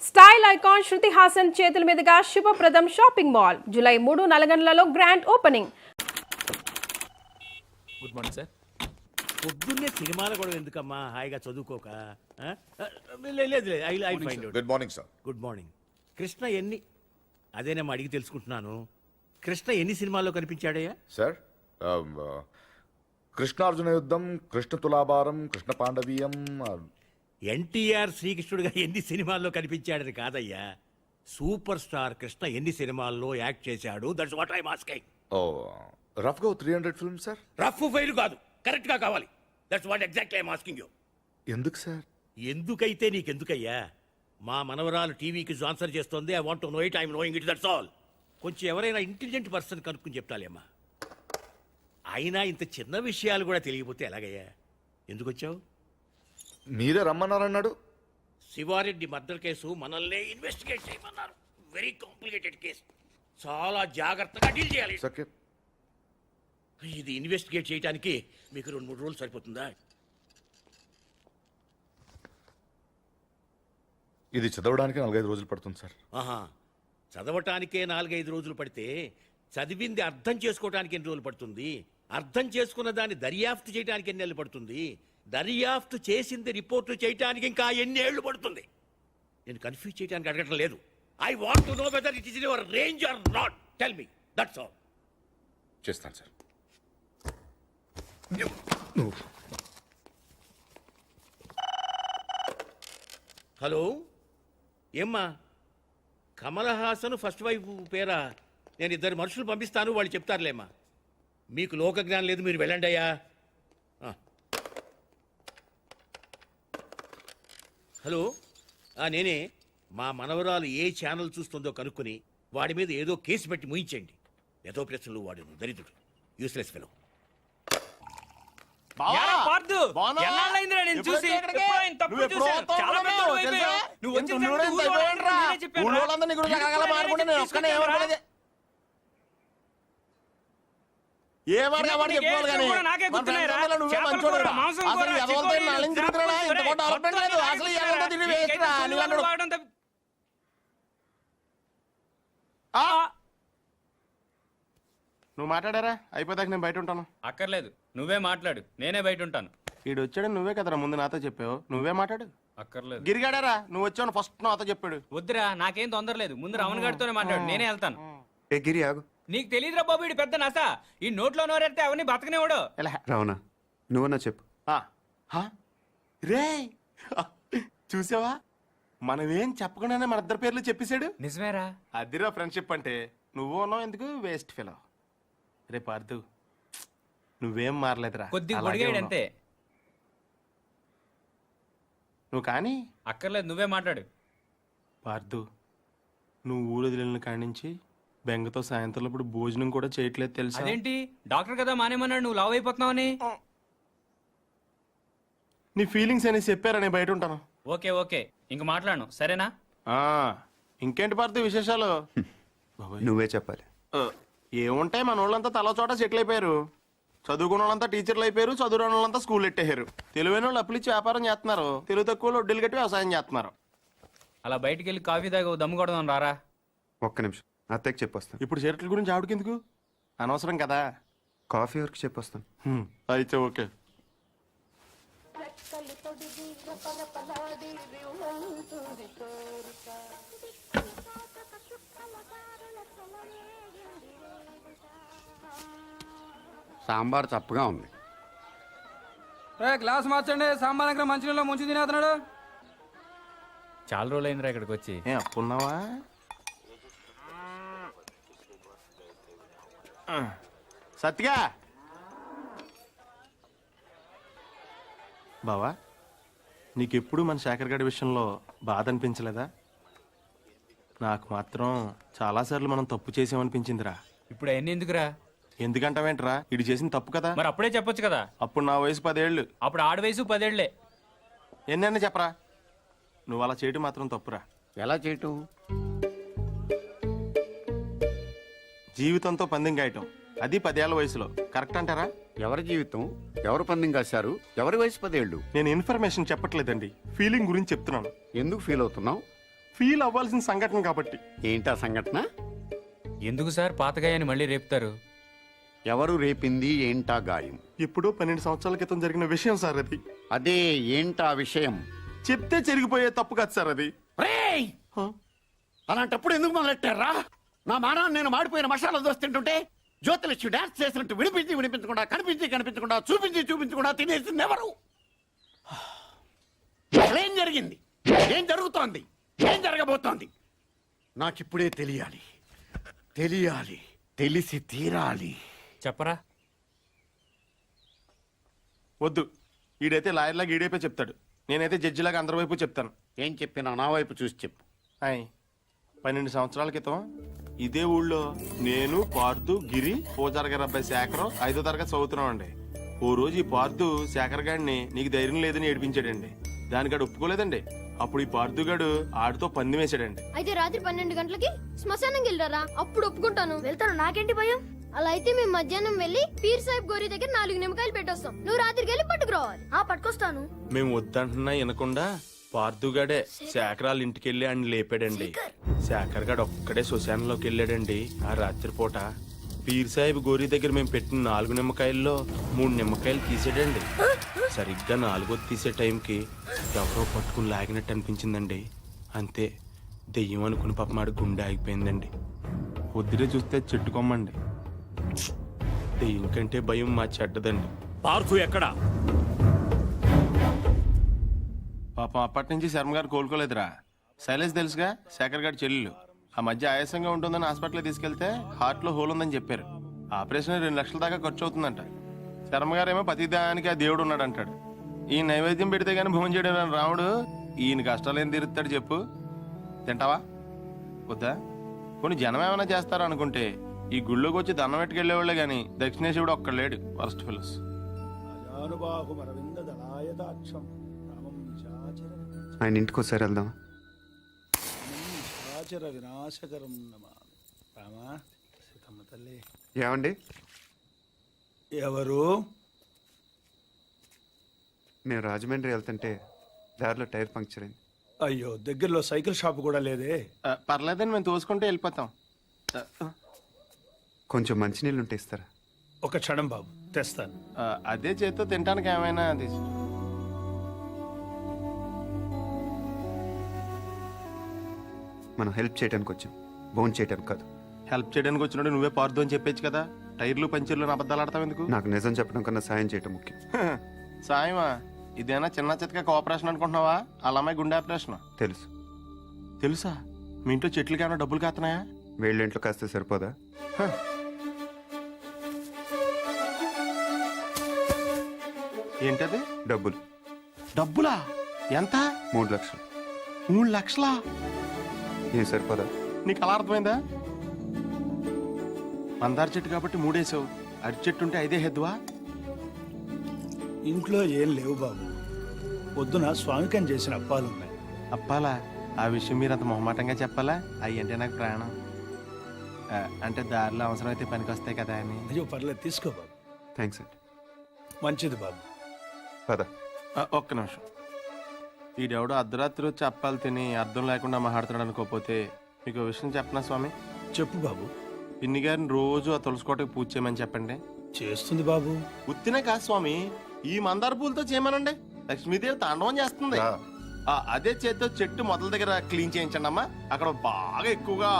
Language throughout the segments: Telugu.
స్టైల్ ఐకాన్ శృతి హాసన్ చేతుల మీదుగా శుభప్రదం షాపింగ్ మాల్ జూలై 3 నల్గొండలలో grand opening. Good morning sir. పొద్దున్నే సినిమాలు కూడా ఎందుకమ్మా, హాయిగా చదువుకోక. లేదు I find out. Good morning sir. Good morning. Krishna ఎన్ని, అదేనేమో అడిగి తెలుసుకుంటున్నాను. కృష్ణ ఎన్ని సినిమాల్లో కనిపించాడయ్యా? సార్ కృష్ణార్జున యుద్ధం, కృష్ణ తులాభారం, కృష్ణ పాండవీయం. ఎన్టీఆర్ శ్రీకృష్ణుడిగా ఎన్ని సినిమాల్లో కనిపించాడని కాదయ్యా, సూపర్ స్టార్ కృష్ణ ఎన్ని సినిమాల్లో యాక్ట్ చేశాడు. That's what I asking. ఓ రఫ్గా 300 ఫిల్మ్స్ సార్. రఫ్ ఫెయిల్ కాదు, కరెక్ట్ గా కావాలి. That's what exactly I asking you. ఎందుకు సార్? ఎందుకైతే నీకెందుకయ్యా? మా మనవరాలు టీవీకి ఆన్సర్ చేస్తోంది. I want to know it, I'm knowing it, that's all. కొంచెం ఎవరైనా ఇంటెలిజెంట్ పర్సన్ కనుక్కుని చెప్తాలేమ్మా. అయినా ఇంత చిన్న విషయాలు కూడా తెలియకపోతే ఎలాగయ్యా? ఎందుకు వచ్చావు? మీరే రమ్మన్నారన్నాడు. శివారెడ్డి మర్డర్ కేసు మనల్నే ఇన్వెస్టిగేట్ చేయమన్నారు. వెరీ కాంప్లికేటెడ్ కేసు, చాలా జాగ్రత్తగా డీల్ చేయాలి. సకే. ఇది ఇన్వెస్టిగేట్ చేయడానికి మీకు 2-3 రోజులు సరిపోతుందా? ఇది చదవడానికి 4-5 రోజులు పడుతుంది సార్. ఆహా, చదవటానికే 4-5 రోజులు పడితే చదివింది అర్థం చేసుకోవడానికి ఎన్ని రోజులు పడుతుంది? అర్థం చేసుకున్న దాన్ని దర్యాప్తు చేయడానికి ఎన్ని నెలలు పడుతుంది? దర్యాప్తు చేసింది రిపోర్టు చేయడానికి ఇంకా ఎన్ని ఏళ్లు పడుతుంది? నేను కన్ఫ్యూజ్ చేయడానికి అడగటం లేదు. I want to know whether it is in your range or not. Tell me, that's all. చేస్తాను సార్. హలో, ఏమ్మా? కమల్ హాసన్ ఫస్ట్ వైఫ్ పేరా? నేను 2 మనుషులు పంపిస్తాను, వాళ్ళు చెప్తారులేమ్మా. మీకు లోక జ్ఞానం లేదు, మీరు వెళ్ళండి అయ్యా. హలో, నేనే. మా మనవరాలు ఏ ఛానల్ చూస్తుందో కనుక్కొని వాడి మీద ఏదో కేసు పెట్టి ముయించండి. ఏదో ప్రశ్నలు వాడు దరిద్రుడు, యూస్లెస్ ఫెలో. నువ్వు మాట్లాడారా? అయిపోతాక నేను బయట ఉంటాను. అక్కర్లేదు, నువ్వే మాట్లాడు, నేనే బయట ఉంటాను. వీడు వచ్చాడని నువ్వే కదరా ముందు నాతో చెప్పావు. నువ్వే మాట్లాడు. అక్కర్లేదు. గిరిగాడారా? నువ్వు వచ్చావు ఫస్ట్ నాతో చెప్పాడు. వద్దురా, నాకేం తొందర లేదు. ముందు రమణ గారితోనే మాట్లాడు, నేనే వెళ్తాను. ఏ గిరి ఆగు. నీకు తెలియదురా బాబు, వీడి పెద్ద నస. ఈ నోట్లో నోరెడితే అవన్నీ బతకనేవాడు. రావణా, నువ్వన్నా చెప్పు. రే చూసావా, మనమేం చెప్పకుండానే మన 2 పేర్లు చెప్పేశాడు. నిజమేరా? అదిరా ఫ్రెండ్షిప్ అంటే. నువ్వు ఉన్నావు ఎందుకు వేస్ట్ ఫెలో. రే పార్థు, నువ్వేం మారలేదురా, కొద్దిగా పొడిగాడు అంతే. నువ్వు కానీ. అక్కర్లేదు, నువ్వే మాట్లాడు. పార్థు, నువ్వు ఊరు వదిలిన కాడి నుంచి బెంగతో సాయంత్రం ఇప్పుడు భోజనం కూడా చేయట్లేదు తెలుసా? అదేంటి, డాక్టర్ కదా మానేమన్నాడు, నువ్వు లావ్ అయిపోతున్నావని. నీ ఫీలింగ్స్ అని చెప్పారా? నేను బయట ఉంటాను. ఓకే ఓకే, ఇంక మాట్లాడను, సరేనా? ఇంకేంటి పార్థు విశేషాలు? నువ్వే చెప్పాలి. ఏముంటాయి, మన వాళ్ళంతా తల చోట సెటిల్ అయిపోయారు. చదువుకున్న వాళ్ళంతా టీచర్లు అయిపోయారు, చదువురాని వాళ్ళంతా స్కూల్ ఎట్టేశారు. తెలివైన వాళ్ళు అప్పులు ఇచ్చి వ్యాపారం చేస్తున్నారు, తెలుగు తక్కువ వడ్డీలు కట్టి వ్యవసాయం చేస్తున్నారు. అలా బయటికి వెళ్ళి కాఫీ తాగి దమ్ము కొడదాం రారా. ఒక్క నిమిషం, అత్తయ్యకి చెప్పొస్తాను. ఇప్పుడు షర్ట్ల గురించి ఆవిడకెందుకు, అనవసరం కదా. కాఫీ వరకు చెప్పొస్తాను. అయితే ఓకే. సాంబార్ చప్పగా ఉంది. గ్లాస్ మార్చండి. సాంబార్ దగ్గర మంచినీళ్ళు ముంచి తినేస్తున్నాడు. చాలా రోజులైందిరా ఇక్కడికి వచ్చి. అప్పున్నావా? సత్తిగా బావా, నీకెప్పుడు మన శేఖర్ గడి విషయంలో బాధ అనిపించలేదా? నాకు మాత్రం చాలాసార్లు మనం తప్పు చేసామనిపించిందిరా. ఇప్పుడు అవన్నీ ఎందుకురా? ఎందుకంటావేంట్రా, ఇటు చేసిన తప్పు కదా. మరి అప్పుడే చెప్పొచ్చు కదా. అప్పుడు నా వయసు 10 ఏళ్ళు. అప్పుడు ఆడ వయసు 10 ఏళ్లే. ఎన్నైనా చెప్పరా, నువ్వు అలా చేయటం మాత్రం తప్పురా. ఎలా చేయటం? జీవితంతో పందెం గాయటం, అది 10 ఏళ్ల వయసులో. కరెక్ట్ అంటారా? ఎవరి జీవితం, ఎవరు పందెం కాశారు, ఎవరి వయసు 10 ఏళ్ళు? నేను ఇన్ఫర్మేషన్ చెప్పట్లేదండి, ఫీలింగ్ గురించి చెప్తున్నాను. ఎందుకు ఫీల్ అవుతున్నావు? ఫీల్ అవ్వాల్సిన సంఘటన కాబట్టి. ఏంటా సంఘటన? ఎందుకు సార్ పాతగాయని మళ్ళీ రేపుతారు? ఎవరు రేపింది? ఏంటా గాయం? ఎప్పుడో 12 సంవత్సరాల క్రితం జరిగిన విషయం సార్ అది. అదే ఏంటా విషయం? చెప్తే చెరిగిపోయే తప్పు కాదు సార్ అది. రేయ్! అలాంటప్పుడు ఎందుకు మొదలెట్టారా? నా మానాన్ని నేను మాడిపోయిన మసాలా దోశ తింటుంటే జ్యోతిలక్ష్మి డాన్స్ చేసినట్టు వినిపించకుండా కనిపించకుండా చూపించకుండా తినేసింది ఎవరు? ఏం జరిగింది? ఏం జరుగుతోంది? ఏం జరగబోతోంది? నాకిప్పుడే తెలియాలి. తెలిసి తీరాలి. చెప్పరా. వద్దు, ఈడైతే లాయర్లాగా ఈడైపోయి చెప్తాడు, నేనైతే జడ్జిలాగా అందరి వైపు చెప్తాను. ఏం చెప్పినా నా వైపు చూసి చెప్పు. హాయ్, 12 సంవత్సరాల క్రితం ఇదే ఊళ్ళో నేను, పార్థు, గిరి, పూజారి గారి అబ్బాయి శేఖరం 5వ తరగతి చదువుతున్నామండి. ఓ రోజు ఈ పార్థు శేఖర్ గారిని నీకు ధైర్యం లేదని ఏడిపించాడండి. దానికాడు ఒప్పుకోలేదండి. అప్పుడు ఈ పార్థుగాడు ఆడితో పందెం వేసాడండి. అయితే రాత్రి 12 గంటలకి శ్మశానం వెళ్ళారా? అప్పుడు ఒప్పుకుంటాను. వెళ్తాను, నాకేంటి భయం. అలా అయితే మేము మధ్యాహ్నం వెళ్ళి పీర్ సాహిబ్ గోరి దగ్గర 4 నిమ్మకాయలు పెట్టొస్తాం. నువ్వు రాత్రికి వెళ్ళి పట్టుకురావాలి. పట్టుకొస్తాను. మేము వద్దంటున్నా వినకుండా పార్థుగాడే శేఖరాల ఇంటికి వెళ్ళి ఆయన లేపాడండి. శేఖర్ గాడు ఒక్కడే శ్మశానంలోకి వెళ్ళాడండి. ఆ రాత్రిపూట పీర్ సాహిబ్ గోరి దగ్గర మేము పెట్టిన 4 నిమ్మకాయల్లో 3 నిమ్మకాయలు తీసాడండి. సరిగ్గా 4వది తీసే టైంకి ఎవరో పట్టుకుని లాగినట్టు అనిపించిందండి. అంతే, దెయ్యం అనుకుని పాపమాడు గుండె ఆగిపోయిందండి. పొద్దునే చూస్తే చెట్టు కొమ్మండి. దెయ్యం కంటే భయం మా చెడ్డదండి. పార్థు ఎక్కడా? పాపం అప్పటి నుంచి శర్మ గారు కోలుకోలేదురా. శైలేష్ తెలుసుగా, శేఖర్ గారి చెల్లెలు. ఆ మధ్య ఆయాసంగా ఉంటుందని హాస్పిటల్ తీసుకెళ్తే హార్ట్ లో హోల్ ఉందని చెప్పారు. ఆపరేషన్ 2 లక్షల దాకా ఖర్చు అవుతుందంట. శర్మ గారేమో ప్రతిదానికి ఆ దేవుడు ఉన్నాడు అంటాడు. ఈ నైవేద్యం పెడితే గానీ భోజనం చేయడం రాముడు ఈయన కష్టాలు ఏం తీరుస్తాడు చెప్పు. తింటావా? వద్దా? కొన్ని జనం ఏమైనా చేస్తారా అనుకుంటే ఈ గుళ్ళోకి వచ్చి దండం పెట్టుకెళ్లేవాళ్లే గాని దక్షిణేశ్వరుడు ఒక్కడ లేడు. Worst fellows. ఆయన ఇంటికి ఒకసారి వెళ్దాం. ఏమండి? ఎవరు? నేను రాజమండ్రి వెళ్తుంటే దారిలో టైర్ పంక్చర్ అయింది. అయ్యో, దగ్గరలో సైకిల్ షాప్ కూడా లేదే. పర్లేదని మేము తోసుకుంటే వెళ్ళిపోతాం. కొంచెం మంచినీళ్ళు ఉంటే ఇస్తారా? ఒక క్షణం బాబు, తెస్తాను. అదే చేత్తో తినడానికి ఏమైనా తీసు. మనం హెల్ప్ చేయడానికి వచ్చాం, బోన్ చేయడానికి కాదు. హెల్ప్ చేయడానికి వచ్చినప్పుడు నువ్వే పార్దు అని చెప్పేచ్చు కదా. టైర్లు పంచర్లు అబద్ధాలు ఆడతావు ఎందుకు? నాకు నిజం చెప్పడం కన్నా సాయం చేయటం ముఖ్యం. సాయమా? ఇదేనా చిన్న చితక కోఆపరేషన్ అనుకుంటున్నావా? వాళ్ళ అమ్మాయి గుండె ఆపరేషన్. తెలుసు. తెలుసా? మీ ఇంట్లో చెట్లకి ఏమైనా డబ్బులు కాస్తున్నాయా? వీళ్ళ ఇంట్లో కాస్తే సరిపోదా? ఏంటది? డబ్బులు. డబ్బులా? ఎంత? 3 లక్షలు. 3 లక్షలా? ఏం సరిపోదా? నీకు అలా అర్థమైందా? మందార చెట్టు కాబట్టి 3 వేసావు. అరటి చెట్టు ఉంటే 5 హెద్దువా? ఇంట్లో ఏం లేవు బాబు. పొద్దున స్వామికం చేసిన అప్పాలున్నాయి. అప్పాలా? ఆ విషయం మీరు అంత మొహమాటంగా చెప్పాలా? అవి అంటే నాకు ప్రాణం. అంటే దారిలో అవసరం అయితే పనికి వస్తాయి కదా అని. అయ్యో పర్లేదు, తీసుకో బాబు. థ్యాంక్స్ అండి. మంచిది బాబు. పద. ఒక్క నిమిషం. ఈడెవడో అర్ధరాత్రి వచ్చి అప్పాలు తిని అర్థం లేకుండా మాట్లాడుతున్నాడు అనుకోకపోతే మీకు విషయం చెప్పనా స్వామి? చెప్పు బాబు. పిన్ని గారిని రోజు ఆ తులసికోటకి పూజ చేయమని చెప్పండి. చేస్తుంది బాబు. ఉత్తినే కాదు స్వామి, ఈ మందార పూలతో చేయమనండి. లక్ష్మీదేవి తాండవం చేస్తుంది. అదే చేతితో చెట్టు మొదల దగ్గర క్లీన్ చేయించండి అమ్మా. అక్కడ బాగా ఎక్కువగా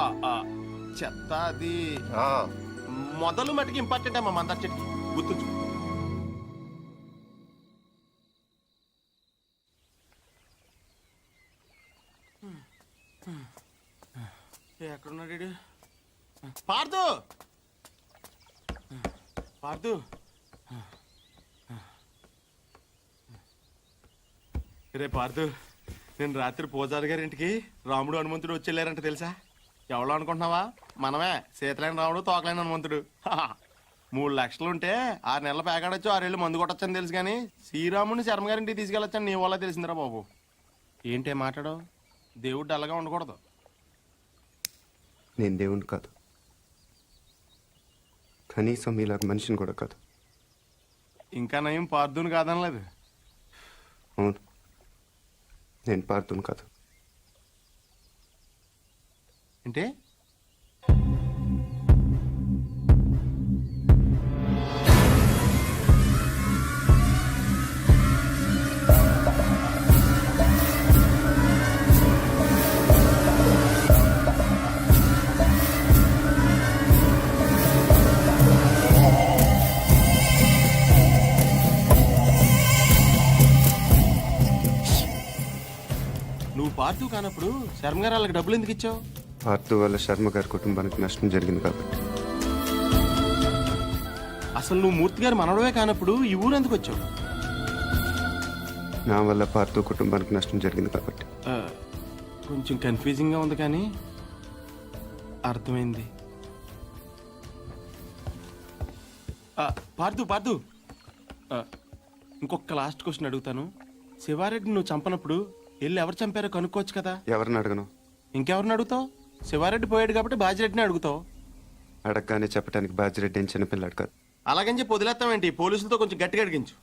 చెత్త అది మొదలు మటుకు ఇంపార్టెంట్ అమ్మా మందార చెట్టుకి. గుర్తుంచు. ఎక్కడున్నాడు? పార్థు! పార్థు! రే పార్థు, నేను రాత్రి పూజారి గారి ఇంటికి రాముడు హనుమంతుడు వచ్చేళ్ళారంట తెలుసా? ఎవరో అనుకుంటున్నావా? మనమే, సీతలైన రాముడు తోకలైన హనుమంతుడు. 3 లక్షలు ఉంటే 6 నెలల పేకాడొచ్చు, 6 ఏళ్ళు మందు కొట్టొచ్చని తెలుసు కానీ శ్రీరాముడిని శర్మ గారింటికి తీసుకెళ్ళొచ్చని నీ వల్ల తెలిసిందిరా బాబు. ఏంటే మాట్లాడవు? దేవుడు డల్లగా ఉండకూడదు. నేను దేవుణ్ణి కాదు, కనీసం మీలాగా మనిషిని కూడా కాదు. ఇంకా నయం పార్థుని కాదనలేదు. అవును, నేను పార్థుని కాదు. అంటే నువ్వు పార్తూ కానప్పుడు శర్మ గారు వాళ్ళకి డబ్బులు ఎందుకు ఇచ్చావు? పార్థు వల్ల శర్మ గారి కుటుంబానికి నష్టం జరిగింది కాబట్టి. అసలు నువ్వు మూర్తి గారు మనవడవే కానప్పుడు ఈ ఊరు ఎందుకు వచ్చావు? నా వల్ల పార్థు కుటుంబానికి నష్టం జరిగింది కాబట్టి. కొంచెం కన్ఫ్యూజింగ్గా ఉంది కానీ అర్థమైంది. పార్థు పార్థు ఇంకొక లాస్ట్ క్వశ్చన్ అడుగుతాను. శివారెడ్డి నువ్వు చంపనప్పుడు వెళ్ళి ఎవరు చంపారో కనుక్కోవచ్చు కదా. ఎవరిని అడగను. ఇంకెవరిని అడుగుతావు? శివారెడ్డి పోయాడు కాబట్టి బాజిరెడ్డిని అడుగుతావు. అడగగానే చెప్పడానికి బాజిరెడ్డి ఏం చిన్నపిల్లాడు కాదు. అలాగని చెప్పి వదిలేస్తామేంటి? పోలీసులతో కొంచెం గట్టిగా అడిగించు.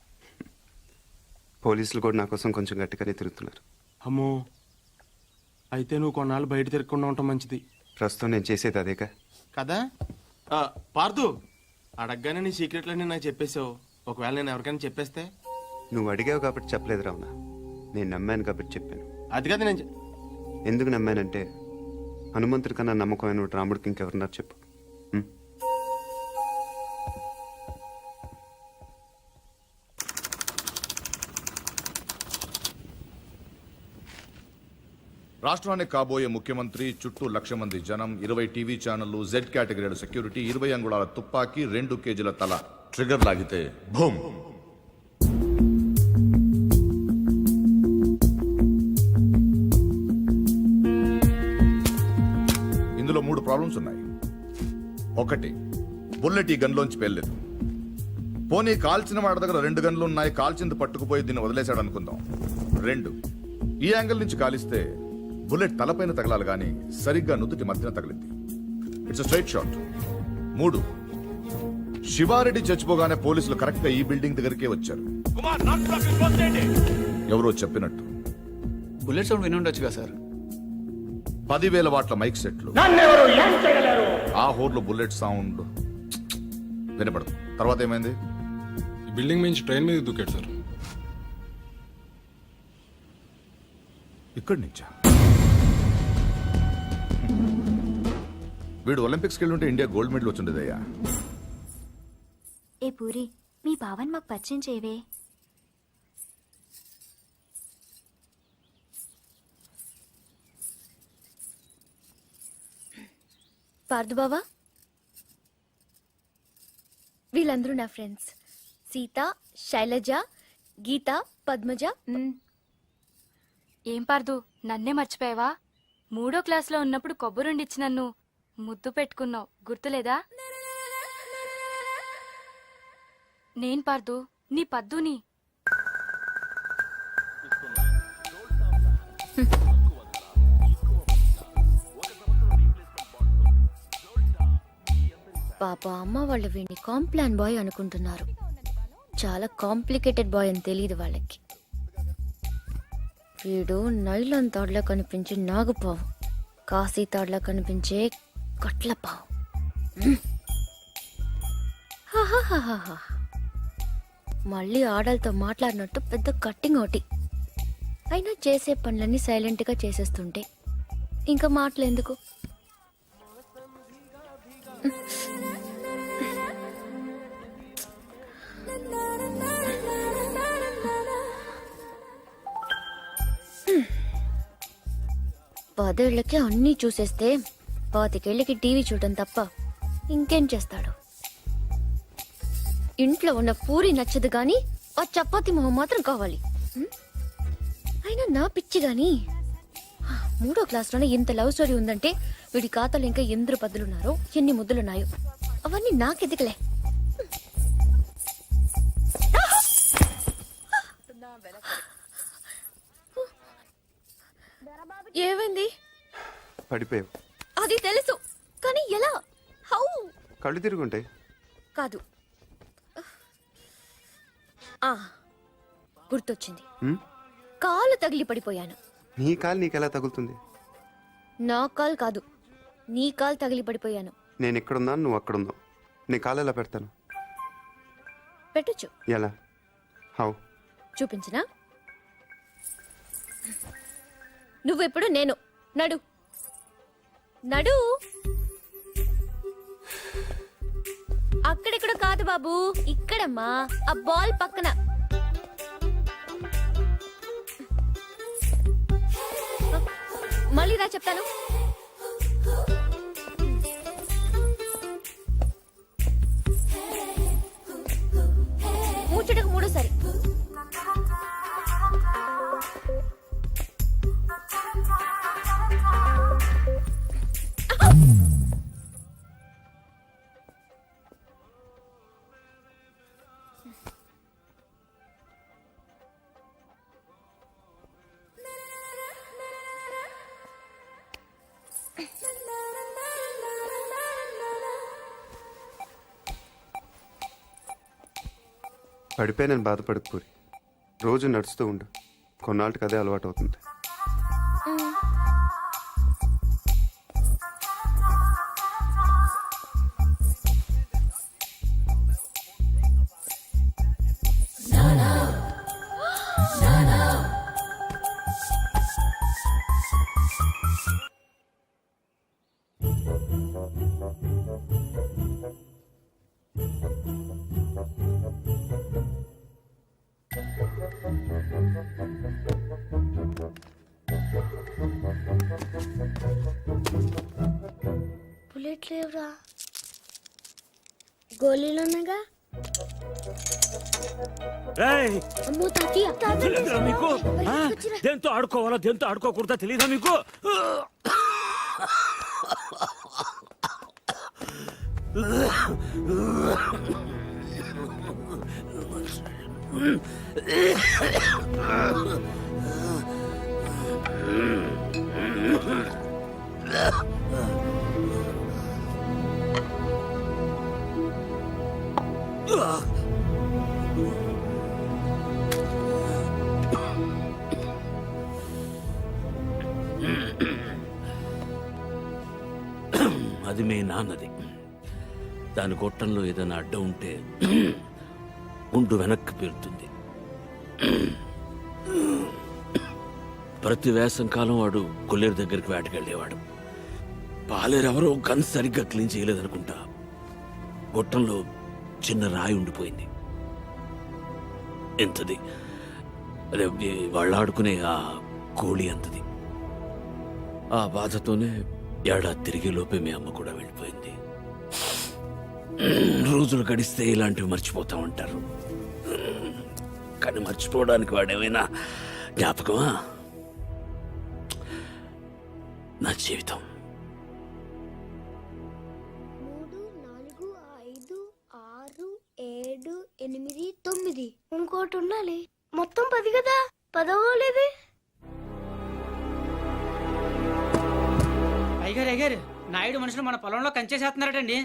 పోలీసులు కూడా నా కోసం కొంచెం గట్టిగానే తిరుగుతున్నారు. అమ్మో, అయితే నువ్వు కొన్నాళ్ళు బయట తిరగకుండా ఉండటం మంచిది. ప్రస్తుతం నేను చేసేది అదేగా. కదా పార్థు, అడగగానే నీ సీక్రెట్లన్నీ నాకు చెప్పేసావు. ఒకవేళ నేను ఎవరికైనా చెప్పేస్తే? నువ్వు అడిగావు కాబట్టి చెప్పలేదు రావునా. నేను నమ్మాను కాబట్టి చెప్పాను. అది కదా నేను ఎందుకు నమ్మానంటే హనుమంతుడి కన్నా నమ్మకమైన రాముడికి ఇంకెవరున్నారు చెప్పు. రాష్ట్రానికి కాబోయే ముఖ్యమంత్రి, చుట్టూ 1,00,000 మంది జనం, 20 టీవీ ఛానళ్లు, జెడ్ కేటగిరీల సెక్యూరిటీ, 20 అంగుళాల తుపాకీ, 2 కేజీల తల. ట్రిగర్ లాగితే భూమ్. ఇందులో 3 ప్రాబ్లమ్స్ ఉన్నాయి. 1, బుల్లెట్ ఈ గన్లోంచి పేర్లేదు. పోనీ కాల్చిన వాడి దగ్గర 2 గన్లు ఉన్నాయి, కాల్చింది పట్టుకుపోయి దీన్ని వదిలేశాడు అనుకుందాం. 2, ఈ యాంగిల్ నుంచి కాలిస్తే బుల్లెట్ తలపైన తగలాలి గాని సరిగ్గా నుదుటి మధ్యన తగిలింది. It's straight shot. 3, శివారెడ్డి చచ్చిపోగానే పోలీసులు కరెక్ట్ గా ఈ బిల్డింగ్ దగ్గరికే వచ్చారు. ఎవరో చెప్పినట్టు బుల్లెట్ సౌండ్ విని ఉండొచ్చుగా సార్. 10,000 వాట్ల మైక్ సెట్లు, ఆ హోర్లో బుల్లెట్ సౌండ్ వినపడదు. తర్వాత ఏమైంది? ఈ బిల్డింగ్ నుంచి ట్రైన్ మీద దూకాడు సార్. ఇక్కడి నుంచా? వీడు ఒలింపిక్స్కి వెళ్ళి ఉంటే ఇండియా గోల్డ్ మెడల్ వచ్చిండేదయ్యా. ఏ పూరి, మీ బావన్ మాకు పరిచయం చేయవే. పార్దు బావా, వీళ్ళందరూ నా ఫ్రెండ్స్. సీత, శైలజ, గీత, పద్మజ. ఏం పార్దు, నన్నే మర్చిపోయావా? 3వ క్లాస్లో ఉన్నప్పుడు కొబ్బరుండిచ్చి నన్ను ముద్దు పెట్టుకున్నావు, గుర్తులేదా? నేను పార్దు, నీ పద్దుని. పాప అమ్మ వాళ్ళు వీడిని కాంప్లాన్ బాయ్ అనుకుంటున్నారు. చాలా కాంప్లికేటెడ్ బాయ్ అని తెలియదు వాళ్ళకి. వీడు నైలాన్ తాడ్లా కనిపించే నాగుపావు, కాశీ తాడ్లా కనిపించే కట్లపావు. మళ్ళీ ఆడలతో మాట్లాడినట్టు పెద్ద కట్టింగ్ ఒకటి. అయినా చేసే పనులన్నీ సైలెంట్ గా చేసేస్తుంటే ఇంకా మాటలు ఎందుకు? పదేళ్లకి అన్నీ చూసేస్తే 25 ఏళ్ళకి టీవీ చూడటం తప్ప ఇంకేం చేస్తాడు? ఇంట్లో ఉన్న పూరి నచ్చదు గాని ఆ చపాతి మొహం మాత్రం కావాలి. అయినా నా పిచ్చి గాని 3వ క్లాస్లోనే ఇంత లవ్ స్టోరీ ఉందంటే వీడి ఖాతాలో ఇంకా ఎందరు పద్దులున్నారో, ఎన్ని ముద్దులున్నాయో అవన్నీ నాకెదికలే. ఏమైంది? పడిపోయావు. అది తెలుసు కానీ ఎలా? హౌ? కళ్ళు తిరుగుంటాయి. కాదు, గుర్తొచ్చింది. కాలు తగిలి పడిపోయాను. నీ కాలు నీకెలా తగులుతుంది? నా కాలు కాదు, నీ కాలు తగిలి పడిపోయాను. నేను ఎక్కడున్నా నువ్వు అక్కడున్నావు. నీ కాలు ఎలా పెడతాను? పెట్టొచ్చు. ఎలా? హౌ? చూపించినా? నువ్వెప్పుడు నేను. నడు నడు. అక్కడెక్కడ కాదు బాబు, ఇక్కడమ్మా, ఆ బాల్ పక్కన. మళ్ళీ రా చెప్తాను. ముచ్చటకు మూడోసారి. పడిపోయి నేను బాధపడకు పూరి. రోజు నడుస్తూ ఉండు, కొన్నాళ్ళకి అదే అలవాటు అవుతుంది. బుల్లెట్ లేవురా. గోళీలున్నాగా. అమ్మో తాతయ్య, మీకు దేంతో ఆడుకోవాలో దేంతో ఆడుకోకూడదా తెలియదా మీకు? అది మీ నాన్నది. దాని గొట్టంలో ఏదైనా అడ్డం ఉంటే గుండు వెనక్కి పేరుతుంది. ప్రతి వేసంకాలం వాడు కొల్లేరు దగ్గరికి వేటకెళ్ళేవాడు. పాలేరెవరో గన్ సరిగ్గా క్లీన్ చేయలేదనుకుంటా. గొట్టంలో చిన్న రాయి ఉండిపోయింది. ఎంతది, అదే వాళ్ళు ఆడుకునే ఆ కోళి అంతది. ఆ బాధతోనే ఏడాది తిరిగే లోపే మీ అమ్మ కూడా వెళ్ళిపోయింది. రోజులు గడిస్తే ఇలాంటివి మర్చిపోతా ఉంటారు, కానీ మర్చిపోవడానికి వాడేమైనా జ్ఞాపకమా? నా జీవితం. 3, 4, 5, 6, 7, 8, 9. ఇంకోటి ఉండాలి. మొత్తం 10 కదా. 10వ లేదే. అయ్యారు నాయుడు మనుషులు మన పొలంలో కంచేసేస్తున్నారటండి.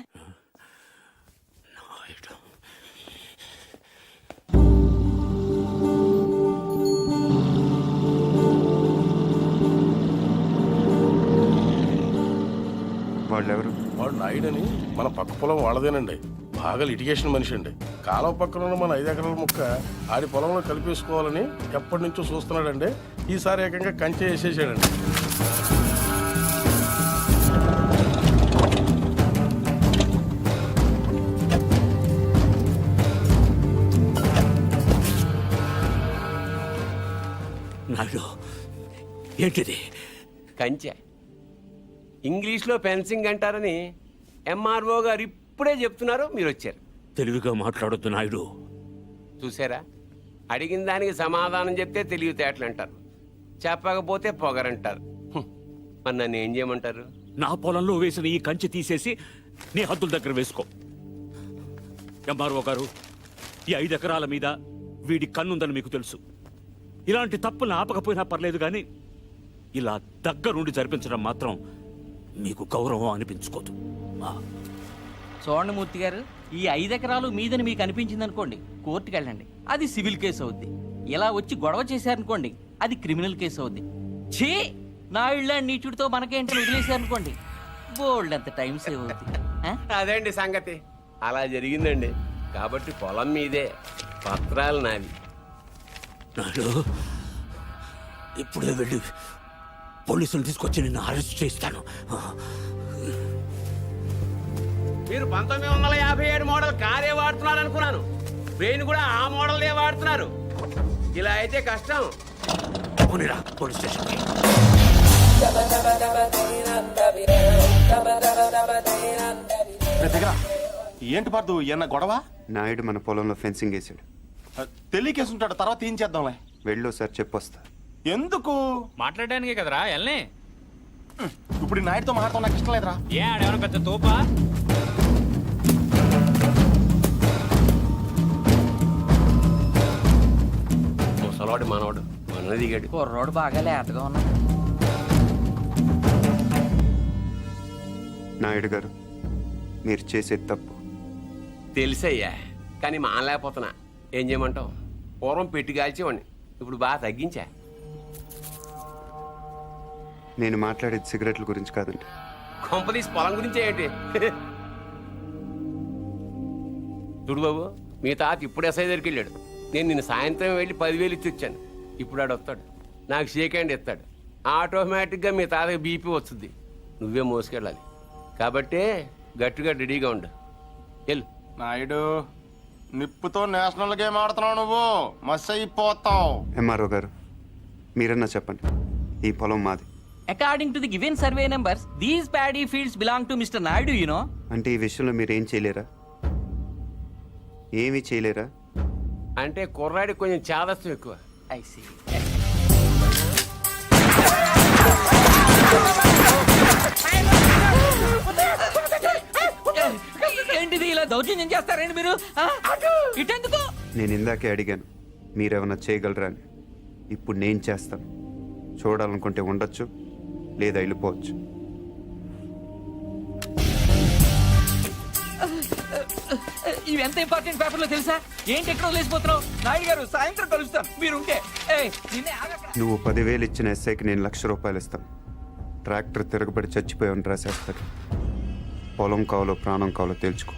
వాళ్ళెవరు? వాడు నాయుడని మన పక్క పొలం వాళ్ళదేనండి. బాగా లిటిగేషన్ మనిషి అండి. కాలం పక్కన ఉన్న మన 5 ఎకరాల ముక్క ఆడి పొలంలో కలిపేసుకోవాలని ఎప్పటి నుంచో చూస్తున్నాడండి. ఈసారి ఏకంగా కంచె వేసేసాడండి. నాయుడు, ఏంటిది? కంచె ఇంగ్లీష్లో ఫెన్సింగ్ అంటారని ఎంఆర్ఓ గారు ఇప్పుడే చెప్తున్నారు, మీరు వచ్చారు. తెలివిగా మాట్లాడొద్దు నాయుడు. చూసారా, అడిగిన దానికి సమాధానం చెప్తే తెలివితేటలు అంటారు, చెప్పకపోతే పొగరంటారు. మరి నన్ను ఏం చేయమంటారు? నా పొలంలో వేసిన ఈ కంచె తీసేసి నీ హద్దుల దగ్గర వేసుకో. ఎంఆర్ఓ గారు, ఈ 5 ఎకరాల మీద వీడి కన్నుందని మీకు తెలుసు. ఇలాంటి తప్పులు ఆపకపోయినా పర్లేదు, కానీ ఇలా దగ్గరుండి జరిపించడం మాత్రం మీకు గౌరవం అనిపించుకోదు. చూడండి మూర్తి గారు, ఈ 5 ఎకరాలు మీదని మీకు అనిపించింది అనుకోండి, కోర్టుకు వెళ్ళండి, అది సివిల్ కేసు అవుద్ది. ఇలా వచ్చి గొడవ చేశారనుకోండి, అది క్రిమినల్ కేసు అవుద్ది. ఛీ, నా ఇళ్ళ నీచుడితో మనకేంటని వదిలేశారనుకోండి, బోల్డ్ అంత టైం సేవ్ అవుతుంది ఆ? అదేండి సంగతి అలా జరిగిందండి కాబట్టి పొలం మీదే పత్రాలు నావి నాడు ఇప్పుడే వెళ్ళి పోలీసులు తీసుకొచ్చి నిన్ను అరెస్ట్ చేస్తాను. మీరు 1957 మోడల్ కారే వాడుతున్నారు అనుకున్నాను బ్రెయిన్ కూడా ఆ మోడల్దే వాడుతున్నారు ఇలా అయితే కష్టం పోనీరా పోలీస్ స్టేషన్కి. ఏంటి పార్దు ఎన్న గొడవ నాయుడు మన పొలంలో ఫెన్సింగ్ వేసాడు. తెలియకేసుంటాడు తర్వాత ఏం చేద్దాంలే. వెళ్ళు సార్ చెప్పొస్తా. ఎందుకు మాట్లాడడానికే కదరా ఎల్నే ఇప్పుడు ఈ నాయుడుతో మాట్లాడతాం నాకు ఇష్టం లేదురా. ఏ ఆడేమన్నా పెద్ద తోపా ముసలాడు మనవాడు మన దిగాడు కుర్రోడు బాగా లేతగా ఉన్నాడు. నాయుడు గారు మీరు చేసేది తప్పు. తెలుసయ్యా కానీ మానలేకపోతున్నా ఏం చేయమంటావు పూర్వం పెట్టి కాల్చేవాడిని ఇప్పుడు బాగా తగ్గించా నేను మాట్లాడేది సిగరెట్ల గురించి కాదండి. కొంపదీసి పొలం గురించే ఏంటి చూడు బాబు మీ తాత ఇప్పుడు ఎస్ఐ దగ్గరికి వెళ్ళాడు నేను నిన్ను సాయంత్రం వెళ్ళి 10,000 ఇచ్చి వచ్చాను ఇప్పుడు ఆడు వస్తాడు నాకు షేక్ హ్యాండ్ ఇస్తాడు ఆటోమేటిక్గా మీ తాతకి బీపీ వస్తుంది నువ్వే మోసుకెళ్ళాలి కాబట్టి గట్టిగా రెడీగా ఉండు వెళ్ళు నాయుడు నిప్పుతో నేషనల్ గేమ్ ఆడుతున్నావు నువ్వు మస్ అయిపోతావు. ఎంఆర్ఓ గారు మీరన్నా చెప్పండి, ఈ పొలం మాది. According to the given survey numbers these paddy fields belong to mister Naidu you know. అంటే ఈ విషయంలో మీరు ఏం చేయలేరా? ఏమీ చేయలేరా? అంటే కుర్రాడికి కొంచెం చాదస్తం ఎక్కువ ఐ సీ. ఏంటిది ఇలా దౌర్జన్యం చేస్తారండి మీరు ఇటెందుకు? నేను ఇందాకే అడిగాను మీరేమన్నా చేయగలరా అని. ఇప్పుడు నేను చేస్తాను. చూడాలనుకుంటే ఉండొచ్చు లేదా వెళ్ళిపోవచ్చు. ఇవి ఎంత ఇంపార్టెంట్ పేపర్లో తెలుసా? ఏంటి ఎక్కడ వదిలేసిపోతున్నావు? నాయుడు గారు సాయంత్రం కలుస్తాను మీరుంటే. నువ్వు 10,000 ఇచ్చిన ఎస్ఐకి నేను ₹1,00,000 ఇస్తాను. ట్రాక్టర్ తిరగబడి చచ్చిపోయావని రాసేస్తాడు. పొలం కావాలో ప్రాణం కావాలో తెలుసుకో.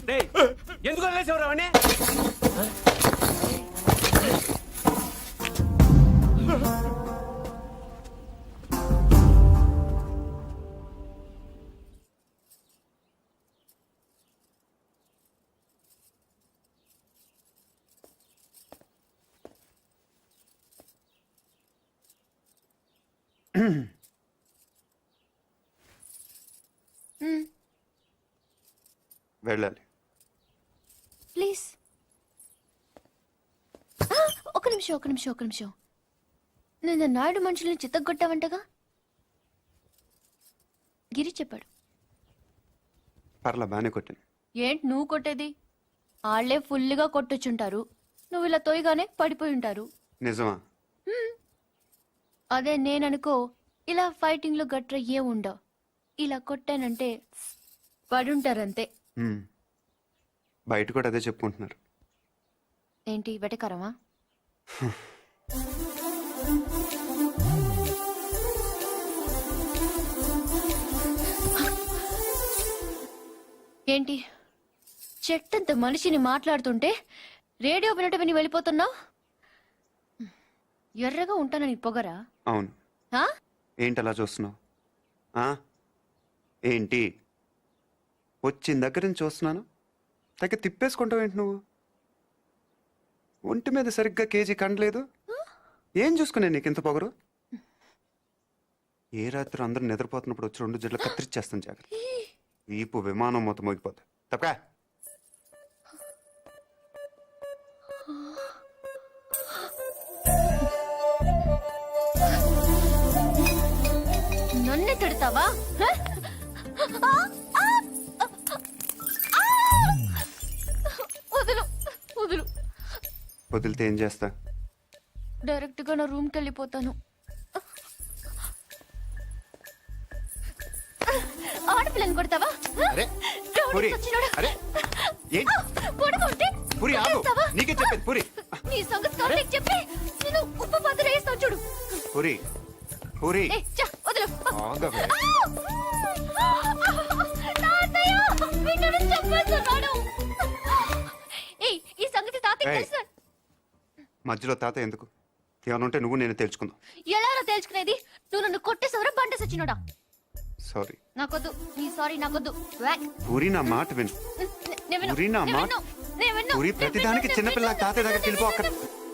డేయ్, ఎందుకు వదిలేసేవారు అవన్నీ? వెళ్ళాలి. ప్లీజ్. ఒక నిమిషం. నేను నాయుడు మనుషుల్ని చిత్తగొట్టావంటగా? గిరి చెప్పాడు. పర్లా బాగానే కొట్టాను. ఏంటి నువ్వు కొట్టేది? వాళ్ళే ఫుల్గా కొట్టొచ్చుంటారు, నువ్వు ఇలా తోయగానే పడిపోయి ఉంటారు. నిజమా? అదే నేననుకో, ఇలా ఫైటింగ్లో గట్ర ఏ ఉండవు. ఇలా కొట్టానంటే పడుంటారంతే. బయట కూడా అదే చెప్పుకుంటున్నారు. ఏంటి వెటకరమా? ఏంటి చెట్టంత మనిషిని మాట్లాడుతుంటే రేడియో వినట విని వెళ్ళిపోతున్నావు? ఎర్రగా ఉంటానని పొగరా? అవును. ఆ? ఏంటి అలా చూస్తున్నావు? ఏంటి వచ్చిన దగ్గర నుంచి చూస్తున్నాను, దగ్గర తిప్పేసుకుంటావు ఏంటి నువ్వు? ఒంటి మీద సరిగ్గా కేజీ కండలేదు. ఏం చూసుకునే నీకు ఇంత పొగరు? ఏ రాత్రి అందరూ నిద్రపోతున్నప్పుడు వచ్చి 2 జడ్లు కత్తిరిచ్చేస్తాను జాగ్రత్త. ఈపు విమానం మొత్తం మోగిపోతా. తప్పకా నన్నే తిడతావా? వదులు వదులు. వదిలితే ఏం చేస్తా? డైరెక్ట్ గా నా రూమ్కి వెళ్ళిపోతాను. ఆడపిల్లని కొడతావా? అరే రౌడీ పురి, సచ్చినోడా. అరే ఏంటి కొడకుంటే పురి ఆగు, కొట్టేస్తావా? నీకే చెప్పేది పురి. నీ సంగతి కావాలని చెప్పి నేను ఉప్పు పాత్ర వేస్తాను చూడు. పురి పురి ఏ, చా, వదులు. ఆగవే. తాతయ్య, వీడిని చంపేస్తున్నాడు. ఏయ్, ఈ సంగతి తాతయ్య ఏయ్. తెలుసా? మధ్యలో తాత ఎందుకు? ఏమనుంటే నువ్వు నేను తెలుసుకుందాం. ఎలా తెలుసుకునేది? నువ్వు నన్ను కొట్టేసవరా బండ సచ్చినోడా? సారీ నాకొద్దు, నీ సారీ నాకొద్దు. వ్యాక్. పూరి, నా మాట విను. నేను విన్ను, పూరి, నా నేను మాట విన్ను, నేను విన్ను, పూరి, నేను ప్రతిదానికి విన్ను, చిన్నపిల్ల నేను తాతయ్య దగ్గర విన్ను, వెళ్ళిపో. నేను అక్కడ విన్ను.